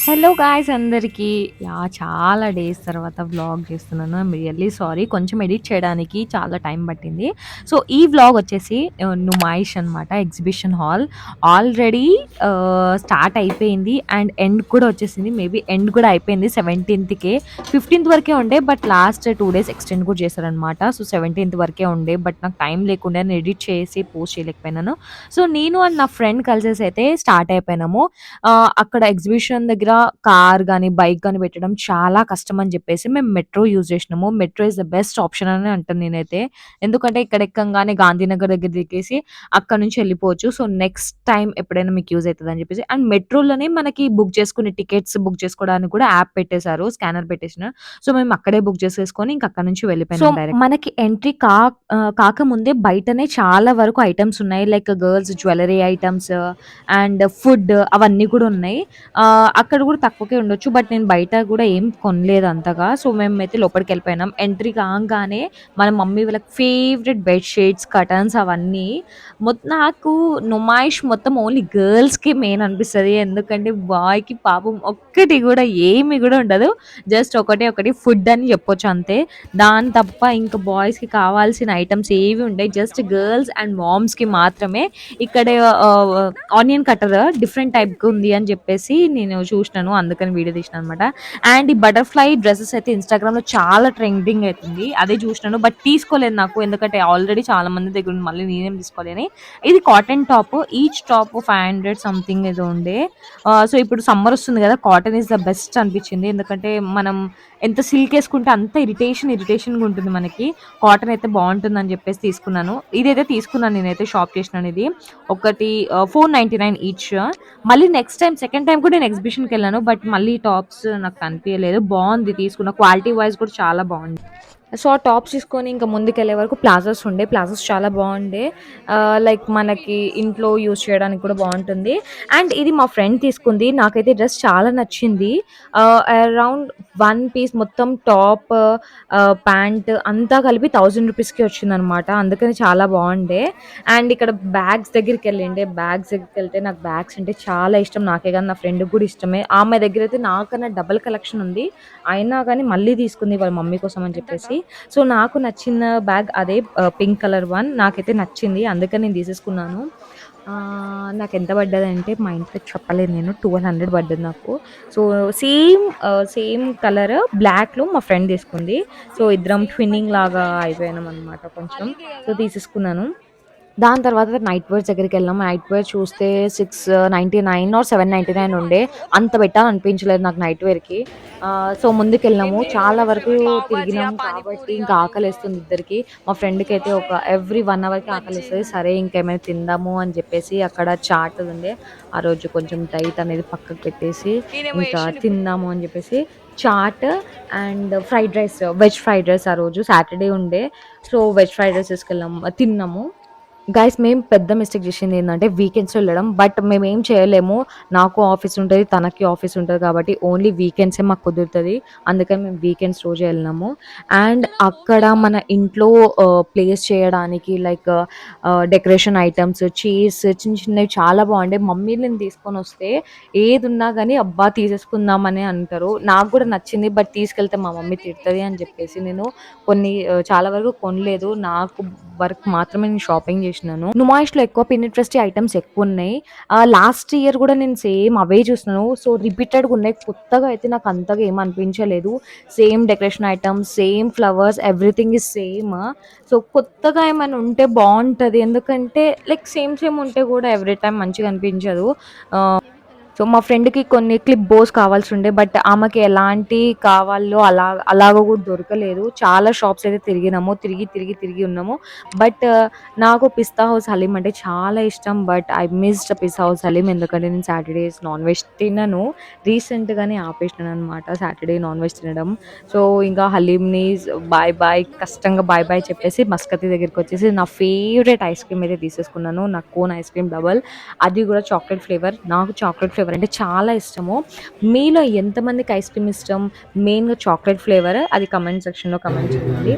Hello guys అందరికీ. చాలా days తర్వాత వ్లాగ్ చేస్తున్నాను. I'm really sorry. కొంచెం ఎడిట్ చేయడానికి చాలా టైం పట్టింది. సో, ఈ వ్లాగ్ వచ్చేసి నుమాయిష్ అనమాట. ఎగ్జిబిషన్ హాల్ ఆల్రెడీ స్టార్ట్ అయిపోయింది అండ్ ఎండ్ కూడా వచ్చేసింది. మేబీ ఎండ్ కూడా అయిపోయింది 17కే. 15th వరకే ఉండే బట్ లాస్ట్ 2 డేస్ ఎక్స్టెండ్ కూడా చేశారనమాట. సో, 17th వరకే ఉండే బట్ నాకు టైం లేకుండా నేను ఎడిట్ చేసి పోస్ట్ చేయలేకపోయినాను. సో, నేను అండ్ నా ఫ్రెండ్ కలిసేసి అయితే స్టార్ట్ అయిపోయినాము. అక్కడ ఎగ్జిబిషన్ దగ్గర కార్ గాని, బైక్ గాని పెట్టడం చాలా కష్టం అని జెప్పేసి మేము మెట్రో యూజ్ జేసినాము. Metro is the best option అని అంటాను నేనైతే. ఎందుకంటే ఇక్కడ ఎక్కంగానే గాంధీనగర్ దగ్గర దిగేసి అక్కడి నుంచి వెళ్ళిపోవచ్చు. సో, నెక్స్ట్ టైమ్ ఎప్పుడైనా మీకు యూజ్ అయితదని జెప్పేసి. అండ్ మెట్రోలోనే మనకి బుక్ చేసుకునే టికెట్స్ బుక్ చేసుకోవడానికి కూడా యాప్ పెట్టేసారు. స్కానర్ పెట్టేసినారు. సో, మేము అక్కడే బుక్ చేసేసుకొని ఇంక అక్కడి నుంచి వెళ్ళిపోయినాం డైరెక్ట్. మనకి ఎంట్రీ కాకముందే బయటనే చాలా వరకు ఐటెమ్స్ ఉన్నాయి. Like girls jewellery items and food అవన్నీ కూడా ఉన్నాయి. అక్కడ కూడా తక్కువకే ఉండొచ్చు. బట్ నేను బయట కూడా ఏం కొనలేదు అంతగా. సో, మేమైతే లోపలికెళ్ళిపోయినాం. ఎంట్రీ కాంగానే మన మమ్మీ వాళ్ళకి ఫేవరెట్ బెడ్ షీట్స్, కర్టన్స్ అవన్నీ. నాకు నుమాయిష్ మొత్తం ఓన్లీ గర్ల్స్‌కి మెయిన్ అనిపిస్తది. ఎందుకంటే బాయ్‌కి పాపం ఒక్కటి కూడా ఏమి కూడా ఉండదు. జస్ట్ ఒకటే ఒకటి ఫుడ్ అని చెప్పొచ్చు అంతే. దాని తప్ప ఇంకా బాయ్స్‌కి కావాల్సిన ఐటెమ్స్ ఏవి ఉండయి. జస్ట్ గర్ల్స్ అండ్ మామ్స్‌కి మాత్రమే. ఇక్కడ ఆనియన్ కట్టర్ డిఫరెంట్ టైప్‌గా ఉంది అని చెప్పేసి నేను చూసినాను. అందుకని వీడియో తీసినాను అనమాట. అండ్ ఈ బటర్‌ఫ్లై డ్రెసెస్ అయితే ఇన్‌స్టాగ్రామ్‌లో చాలా ట్రెండింగ్ అయితుంది. అదే చూసినాను. బట్ తీసుకోలేదు నాకు. ఎందుకంటే ఆల్రెడీ చాలా మంది దగ్గర ఉంది. మళ్ళీ నేనేం తీసుకోవాలి అని. ఇది cotton top. Each top 500 something ఏదో ఉండే. సో, ఇప్పుడు సమ్మర్ వస్తుంది కదా! కాటన్ ఈస్ ద బెస్ట్ అనిపించింది. ఎందుకంటే మనం ఎంత సిల్క్ ఏసుకుంటే అంత ఇరిటేషన్‌గా ఉంటుంది మనకి. కాటన్ అయితే బావుంటుందని చెప్పేసి తీసుకున్నాను. ఇదైతే తీసుకున్నాను నేనైతే షాప్ చేసినాను ఇది. ఒకటి 499 ఈచ్. మళ్ళీ నెక్స్ట్ టైమ్ సెకండ్ టైమ్ కూడా నేను ఎగ్జిబిషన్‌కెళ్ళాను. బట్ మళ్ళీ టాప్స్ నాకు కనిపియలేదు. బావుంది తీసుకున్న. క్వాలిటీ వైస్ కూడా చాలా బావుంది. సో, ఆ టాప్స్ తీసుకొని ఇంకా ముందుకెళ్ళే వరకు ప్లాజోస్ ఉండే. ప్లాజోస్ చాలా బాగుండే. లైక్ మనకి ఇంట్లో యూజ్ చేయడానికి కూడా బాగుంటుంది. అండ్ ఇది మా ఫ్రెండ్ తీసుకుంది. నాకైతే డ్రెస్ చాలా నచ్చింది. అరౌండ్ 1 పీస్ మొత్తం టాప్, ప్యాంట్ అంతా కలిపి 1000 రూపీస్‌కి వచ్చిందనమాట. అందుకని చాలా బాగుండే. అండ్ ఇక్కడ బ్యాగ్స్ దగ్గరికెళ్ళిండే. బ్యాగ్స్ దగ్గరికెళ్తే నాకు బ్యాగ్స్ అంటే చాలా ఇష్టం. నాకే కాదు నా ఫ్రెండ్‌కి కూడా ఇష్టమే. ఆమె దగ్గరైతే నాకన్నా డబుల్ కలెక్షన్ ఉంది. అయినా కానీ మళ్ళీ తీసుకుంది వాళ్ళ మమ్మీ కోసం అని చెప్పేసి. సో, నాకు నచ్చిన బ్యాగ్ అదే పింక్ కలర్ వన్. నాకైతే నచ్చింది. అందుకని నేను తీసేసుకున్నాను. నాకెంత పడ్డదంటే మా ఇంట్లో చెప్పలేను నేను. 1200 పడ్డది నాకు. సో, సేమ్ కలర్ బ్లాక్‌లో మా ఫ్రెండ్ తీసుకుంది. సో, ఇద్దరం ట్విన్నింగ్ లాగా అయిపోయామనమాట కొంచెం. సో, తీసేసుకున్నాను. దాని తర్వాత నైట్ వేర్స్ దగ్గరికెళ్ళాం. నైట్ వేర్ చూస్తే 699 ఆర్ 799 ఉండే. అంత పెట్టాలనిపించలేదు నాకు నైట్ వేర్‌కి. సో, ముందుకెళ్ళాము. చాలా వరకు తిరిగినాం కాబట్టి ఇంకా ఆకలేస్తుంది ఇద్దరికీ. మా ఫ్రెండ్‌కైతే ఎవ్రీ 1 అవర్‌కి ఆకలేస్తది. సరే ఇంకేమైనా తిందాము అని చెప్పేసి అక్కడ చాట్ ఉండే. ఆ రోజు కొంచెం డైట్ అనేది పక్కకు పెట్టేసి ఇంకా తిందాము అని చెప్పేసి chat and fried rice, veg fried rice ఆ రోజు సాటర్‌డే ఉండే. సో, వెజ్ ఫ్రైడ్ రైస్ తిన్నాము. గైస్ మేము పెద్ద మిస్టేక్ చేసింది ఏంటంటే వీకెండ్స్‌లో వెళ్ళడం. బట్ మేమేం చేయలేము. నాకు ఆఫీస్ ఉంటది. తనకి ఆఫీస్ ఉంటది కాబట్టి ఓన్లీ వీకెండ్సే మాకు కుదురుతది. అందుకని మేము వీకెండ్స్ రోజే వెళ్ళినాము. అండ్ అక్కడ మన ఇంట్లో ప్లేస్ చేయడానికి లైక్ డెకరేషన్ ఐటెమ్స్, చైర్స్ చిన్న చిన్నవి చాలా బాగుండే. మమ్మీలని తీసుకొనొస్తే ఏదున్నా గానీ అబ్బా! తీసేసుకుందామని అంటారు. నాకు కూడా నచ్చింది. బట్ తీసుకెళ్తే మా మమ్మీ తిడతది అని చెప్పేసి నేను కొన్ని చాలా వరకు కొనలేదు. నాకు వరకు మాత్రమే నేను షాపింగ్ చేసినాను. నుమాయిష్‌లో ఎక్కువ పిన్నిట్రెస్టీ ఐటెమ్స్ ఎక్కువున్నాయి. లాస్ట్ ఇయర్ కూడా నేను సేమ్ అవే చూసినాను. సో, రిపీటెడ్‌గా ఉన్నాయి. కొత్తగా అయితే నాకు అంతగా ఏమి అనిపించలేదు. Same decoration items, same flowers everything is same. So, కొత్తగా ఏమైనా ఉంటే బావుంటది. ఎందుకంటే లైక్ సేమ్ ఉంటే కూడా ఎవ్రీ టైమ్ మంచిగా అనిపించదు. సో, మా ఫ్రెండ్‌కి కొన్ని క్లిప్ బోస్ కావాల్సుండే. బట్ ఆమెకి ఎలాంటి కావాలో అలాగ కూడా దొరకలేదు. చాలా షాప్స్ అయితే తిరిగినాము. తిరిగి ఉన్నాము. బట్ నాకు పిస్తా హౌస్ హలీం అంటే చాలా ఇష్టం. But I missed pista house haleem. ఎందుకంటే నేను సాటర్‌డేస్ నాన్ వెజ్ తినను. రీసెంట్‌గానే ఆపేసినాననమాట సాటర్‌డే నాన్ వెజ్ తినడం. సో, ఇంకా హలీంని కష్టంగా బాయ్ బాయ్ చెప్పేసి మస్కతి దగ్గరికొచ్చేసి నా ఫేవరెట్ ఐస్ క్రీమ్ అయితే తీసేసుకున్నాను. నా కోన్ ఐస్ క్రీమ్ డబల్. అది కూడా చాక్లేట్ ఫ్లేవర్. నాకు చాక్లేట్ ఫ్లేవర్ అంటే చాలా ఇష్టము. మీలో ఎంతమందికి ఐస్ క్రీమ్ ఇష్టం? మెయిన్‌గా చాక్లేట్ ఫ్లేవర్ అది కమెంట్ సెక్షన్‌లో కమెంట్ చేయండి.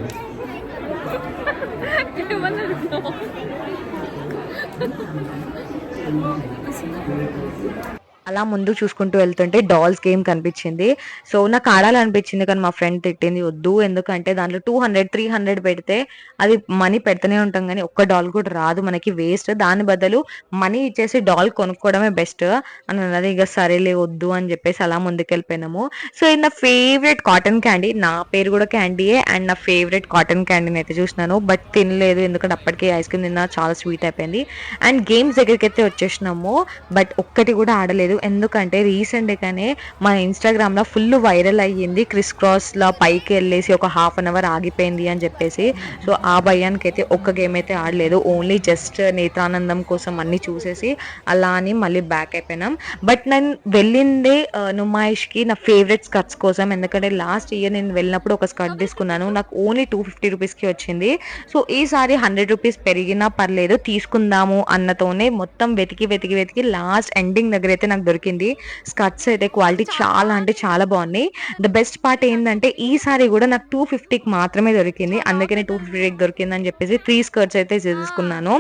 అలా ముందుకు చూసుకుంటూ వెళ్తుంటే డాల్స్ గేమ్ కనిపించింది. సో నాకు ఆడాలనిపించింది కానీ మా ఫ్రెండ్ తిట్టింది వద్దు, ఎందుకంటే దాంట్లో 200, 300 పెడితే అది మనీ పెడుతూనే ఉంటాం కానీ ఒక్క డాల్ కూడా రాదు మనకి, వేస్ట్. దాని బదులు మనీ ఇచ్చేసి డాల్ కొనుక్కోవడమే బెస్ట్ అని అన్నది. ఇక సరేలే వద్దు అని చెప్పేసి అలా ముందుకెళ్ళిపోయినాము. సో ఇది నా ఫేవరెట్ కాటన్ క్యాండీ, నా పేరు కూడా క్యాండీయే, అండ్ నా ఫేవరెట్ కాటన్ క్యాండీని అయితే చూసినాను బట్ తినలేదు ఎందుకంటే అప్పటికే ఐస్ క్రీమ్ తిన్నా చాలా స్వీట్ అయిపోయింది. అండ్ గేమ్స్ దగ్గరికి అయితే వచ్చేసినాము బట్ ఒక్కటి కూడా ఆడలేదు ఎందుకంటే రీసెంట్గానే మన ఇన్స్టాగ్రామ్లో ఫుల్ వైరల్ అయ్యింది క్రిస్ క్రాస్లో పైకి వెళ్ళేసి ఒక హాఫ్ అన్ అవర్ ఆగిపోయింది అని చెప్పేసి. సో ఆ భయానికి అయితే ఒక్క గేమ్ అయితే ఆడలేదు, ఓన్లీ జస్ట్ నేత్రానందం కోసం అన్నీ చూసేసి అలా అని మళ్ళీ బ్యాక్ అయిపోయినాం. బట్ నేను వెళ్ళిందే నుమాయిష్కి నా ఫేవరెట్ స్కర్ట్స్ కోసం, ఎందుకంటే లాస్ట్ ఇయర్ నేను వెళ్ళినప్పుడు ఒక స్కర్ట్ తీసుకున్నాను, నాకు ఓన్లీ 250 రూపీస్కి వచ్చింది. సో ఈసారి 100 రూపీస్ పెరిగినా పర్లేదు తీసుకుందాము అన్నతోనే మొత్తం వెతికి వెతికి వెతికి లాస్ట్ ఎండింగ్ దగ్గర అయితే నాకు దొరికింది. స్కర్ట్స్ అయితే క్వాలిటీ చాలా అంటే చాలా బాగున్నాయి. ద బెస్ట్ పార్ట్ ఏంటంటే ఈసారి కూడా నాకు 250కి మాత్రమే దొరికింది, అందుకనే 250కి దొరికింది అని చెప్పేసి 3 స్కర్ట్స్ అయితే తీసుకున్నాను.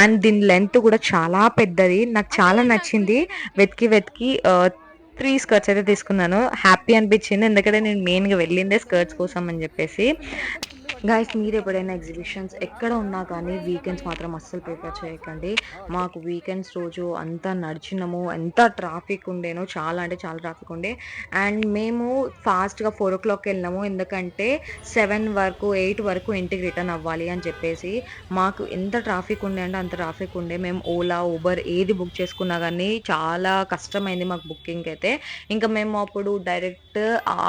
అండ్ దీని లెంత్ కూడా చాలా పెద్దది, నాకు చాలా నచ్చింది. వెతికి వెతికి 3 స్కర్ట్స్ అయితే తీసుకున్నాను. హ్యాపీ అనిపించింది ఎందుకంటే నేను మెయిన్గా వెళ్ళిందే స్కర్ట్స్ కోసం అని చెప్పేసి. గైస్ మీరు ఎప్పుడైనా ఎగ్జిబిషన్స్ ఎక్కడ ఉన్నా కానీ వీకెండ్స్ మాత్రం అస్సలు ప్రిఫర్ చేయకండి. మాకు వీకెండ్స్ రోజు అంతా నడిచినాము, ఎంత ట్రాఫిక్ ఉండేనో, చాలా అంటే చాలా ట్రాఫిక్ ఉండే. అండ్ మేము ఫాస్ట్గా 4 o'clock వెళ్ళినాము ఎందుకంటే 7 వరకు 8 వరకు ఇంటికి రిటర్న్ అవ్వాలి అని చెప్పేసి. మాకు ఎంత ట్రాఫిక్ ఉండే అంటే అంత ట్రాఫిక్ ఉండే, మేము ఓలా ఊబర్ ఏది బుక్ చేసుకున్నా కానీ చాలా కష్టమైంది మాకు బుకింగ్ అయితే. ఇంకా మేము అప్పుడు డైరెక్ట్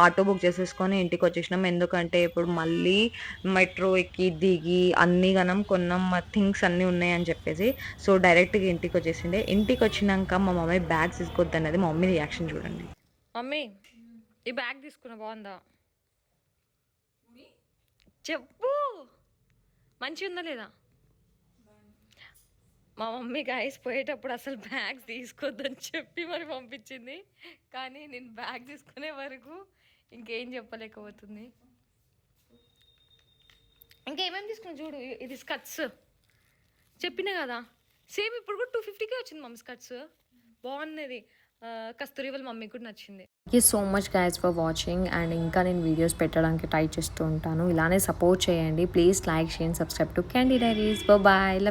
ఆటో బుక్ చేసేసుకొని ఇంటికి వచ్చేసినాం, ఎందుకంటే ఇప్పుడు మళ్ళీ మెట్రో ఎక్కి దిగి అన్ని గనం కొన్నాం, థింగ్స్ అన్నీ ఉన్నాయని చెప్పేసి. సో డైరెక్ట్గా ఇంటికి వచ్చేసిండే. ఇంటికి వచ్చినాక మా మమ్మీ బ్యాగ్స్ తీసుకోవద్దు అన్నది, మా మమ్మీ రియాక్షన్ చూడండి. మమ్మీ ఈ బ్యాగ్ తీసుకున్నా బాగుందా చెప్పు, మంచిగా ఉందా లేదా? మా మమ్మీ గాయస్ పోయేటప్పుడు అసలు బ్యాగ్స్ తీసుకోవద్దని చెప్పి మరి పంపించింది, కానీ నేను బ్యాగ్ తీసుకునే వరకు ఇంకేం చెప్పలేకపోతుంది. ఇంకేమేమి తీసుకున్నా చూడు, ఇది స్కర్ట్స్ చెప్పినా కదా, సేమ్ ఇప్పుడు కూడా 250కే వచ్చింది మమ్మీ స్కర్ట్స్, బాగున్నది. కస్తూరి వాళ్ళ మమ్మీ కూడా నచ్చింది. Thank you so much guys for watching. And ఇంకా నేను వీడియోస్ పెట్టడానికి ట్రై చేస్తూ ఉంటాను, ఇలానే సపోర్ట్ చేయండి. Please like, share, subscribe to Candy Diaries. Bye.